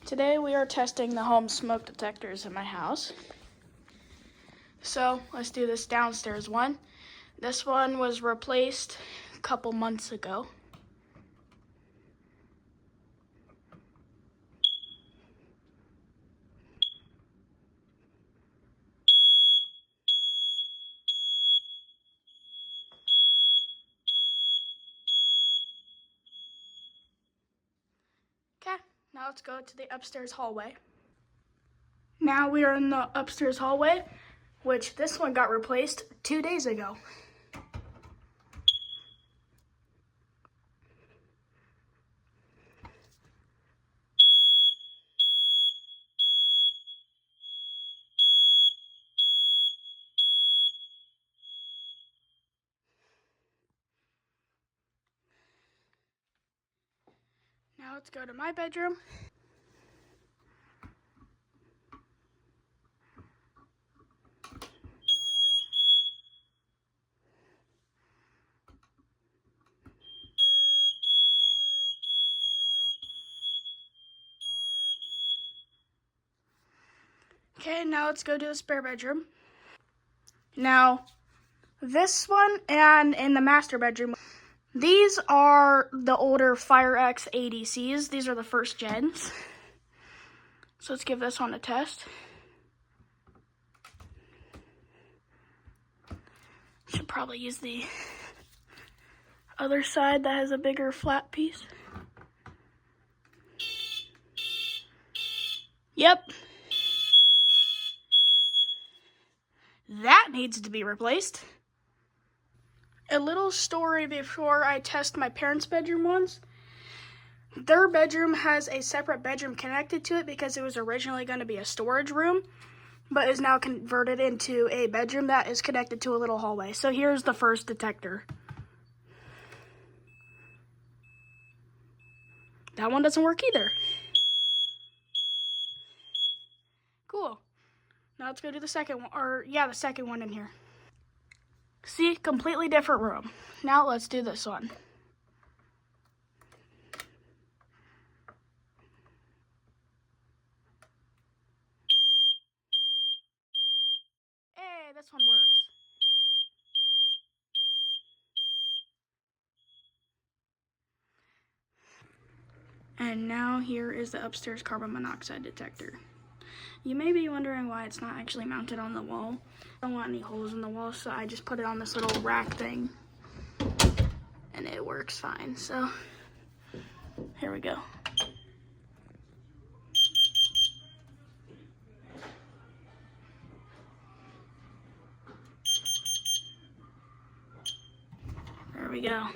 Today we are testing the home smoke detectors in my house. So let's do this downstairs one. This one was replaced a couple months ago. Okay, now let's go to the upstairs hallway. Now we are in the upstairs hallway, which this one got replaced 2 days ago. Now let's go to my bedroom. Okay, now let's go to the spare bedroom. Now, this one and in the master bedroom, these are the older FireX ADCs. These are the first gens. So let's give this one a test. Should probably use the other side that has a bigger flat piece. Yep. That needs to be replaced. A little story before I test my parents' bedroom ones. Their bedroom has a separate bedroom connected to it because it was originally going to be a storage room, but is now converted into a bedroom that is connected to a little hallway. So here's the first detector. That one doesn't work either. Cool. Now let's go to the second one, the second one in here. See, completely different room. Now let's do this one. Hey, this one works. And now here is the upstairs carbon monoxide detector. You may be wondering why it's not actually mounted on the wall. I don't want any holes in the wall, so I just put it on this little rack thing. And it works fine, so here we go. There we go.